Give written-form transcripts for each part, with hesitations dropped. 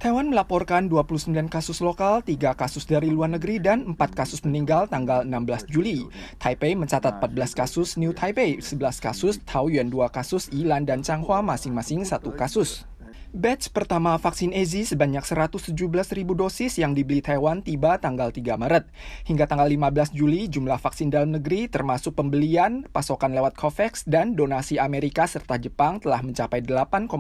Taiwan melaporkan 29 kasus lokal, 3 kasus dari luar negeri, dan 4 kasus meninggal tanggal 16 Juli. Taipei mencatat 14 kasus, New Taipei 11 kasus, Taoyuan 2 kasus, Yilan dan Changhua masing-masing 1 kasus. Batch pertama vaksin AZ sebanyak 117.000 dosis yang dibeli Taiwan tiba tanggal 3 Maret. Hingga tanggal 15 Juli, jumlah vaksin dalam negeri termasuk pembelian, pasokan lewat COVAX, dan donasi Amerika serta Jepang telah mencapai 8,9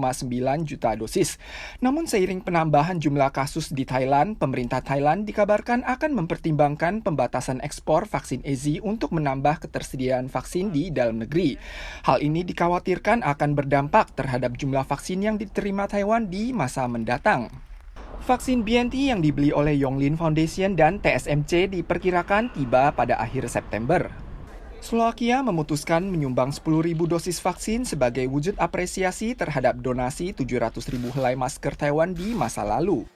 juta dosis. Namun seiring penambahan jumlah kasus di Thailand, pemerintah Thailand dikabarkan akan mempertimbangkan pembatasan ekspor vaksin AZ untuk menambah ketersediaan vaksin di dalam negeri. Hal ini dikhawatirkan akan berdampak terhadap jumlah vaksin yang diterima Taiwan di masa mendatang. Vaksin BNT yang dibeli oleh Yonglin Foundation dan TSMC diperkirakan tiba pada akhir September. Slovakia memutuskan menyumbang 10.000 dosis vaksin sebagai wujud apresiasi terhadap donasi 700.000 helai masker Taiwan di masa lalu.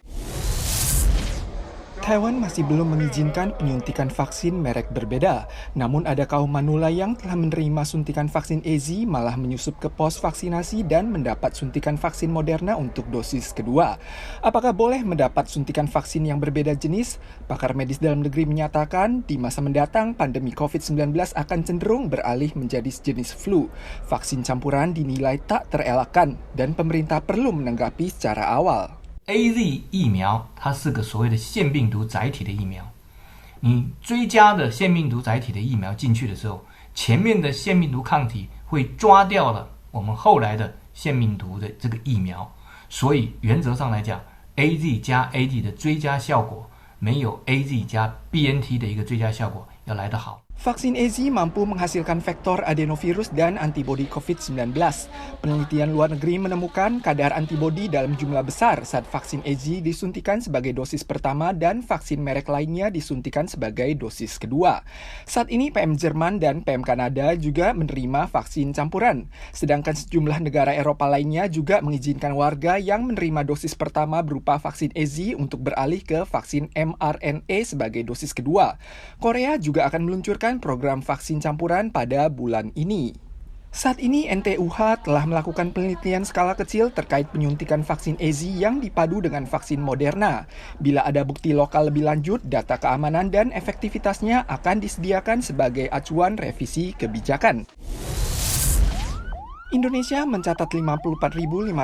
Taiwan masih belum mengizinkan penyuntikan vaksin merek berbeda. Namun ada kaum manula yang telah menerima suntikan vaksin AZ malah menyusup ke pos vaksinasi dan mendapat suntikan vaksin Moderna untuk dosis kedua. Apakah boleh mendapat suntikan vaksin yang berbeda jenis? Pakar medis dalam negeri menyatakan di masa mendatang pandemi COVID-19 akan cenderung beralih menjadi sejenis flu. Vaksin campuran dinilai tak terelakkan dan pemerintah perlu menanggapi secara awal. AZ 疫苗它是个所谓的腺病毒载体的疫苗，你追加的腺病毒载体的疫苗进去的时候，前面的腺病毒抗体会抓掉了我们后来的腺病毒的这个疫苗，所以原则上来讲 ，AZ 加 AD 的追加效果没有 AZ 加 BNT 的一个追加效果要来得好。Vaksin AZ mampu menghasilkan vektor adenovirus dan antibodi COVID-19. Penelitian luar negeri menemukan kadar antibodi dalam jumlah besar saat vaksin AZ disuntikan sebagai dosis pertama dan vaksin merek lainnya disuntikan sebagai dosis kedua. Saat ini PM Jerman dan PM Kanada juga menerima vaksin campuran. Sedangkan sejumlah negara Eropa lainnya juga mengizinkan warga yang menerima dosis pertama berupa vaksin AZ untuk beralih ke vaksin mRNA sebagai dosis kedua. Korea juga akan meluncurkan program vaksin campuran pada bulan ini. Saat ini NTUH telah melakukan penelitian skala kecil terkait penyuntikan vaksin AZ yang dipadu dengan vaksin Moderna. Bila ada bukti lokal lebih lanjut, data keamanan dan efektivitasnya akan disediakan sebagai acuan revisi kebijakan. Indonesia mencatat 54.517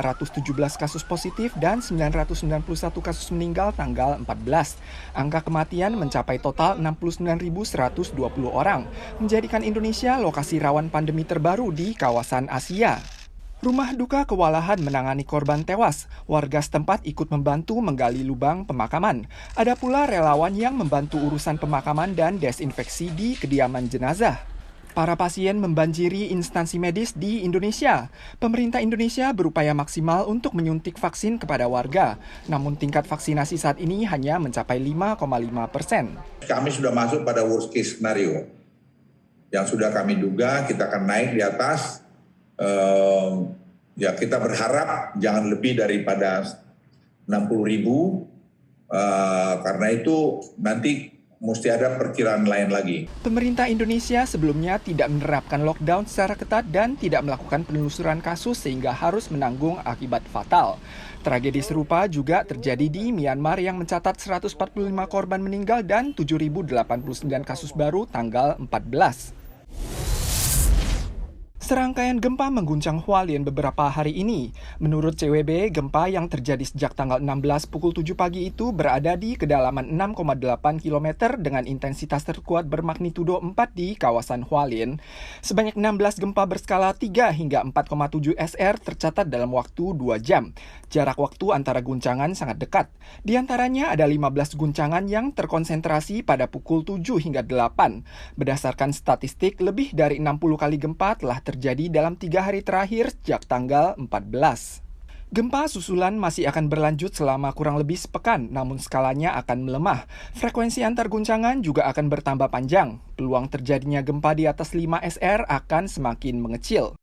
kasus positif dan 991 kasus meninggal tanggal 14. Angka kematian mencapai total 69.120 orang, menjadikan Indonesia lokasi rawan pandemi terbaru di kawasan Asia. Rumah duka kewalahan menangani korban tewas. Warga setempat ikut membantu menggali lubang pemakaman. Ada pula relawan yang membantu urusan pemakaman dan desinfeksi di kediaman jenazah. Para pasien membanjiri instansi medis di Indonesia. Pemerintah Indonesia berupaya maksimal untuk menyuntik vaksin kepada warga. Namun tingkat vaksinasi saat ini hanya mencapai 5,5%. Kami sudah masuk pada worst case scenario. Yang sudah kami duga kita akan naik di atas. Ya kita berharap jangan lebih daripada 60.000. Karena itu nanti mesti ada perkiraan lain lagi. Pemerintah Indonesia sebelumnya tidak menerapkan lockdown secara ketat dan tidak melakukan penelusuran kasus sehingga harus menanggung akibat fatal. Tragedi serupa juga terjadi di Myanmar yang mencatat 145 korban meninggal dan 7.089 kasus baru tanggal 14. Serangkaian gempa mengguncang Hualien beberapa hari ini. Menurut CWB, gempa yang terjadi sejak tanggal 16 pukul 7 pagi itu berada di kedalaman 6,8 km dengan intensitas terkuat bermagnitudo 4 di kawasan Hualien. Sebanyak 16 gempa berskala 3 hingga 4,7 SR tercatat dalam waktu 2 jam. Jarak waktu antara guncangan sangat dekat. Di antaranya ada 15 guncangan yang terkonsentrasi pada pukul 7 hingga 8. Berdasarkan statistik, lebih dari 60 kali gempa telah terjadi dalam 3 hari terakhir sejak tanggal 14. Gempa susulan masih akan berlanjut selama kurang lebih sepekan, namun skalanya akan melemah. Frekuensi antar guncangan juga akan bertambah panjang. Peluang terjadinya gempa di atas 5 SR akan semakin mengecil.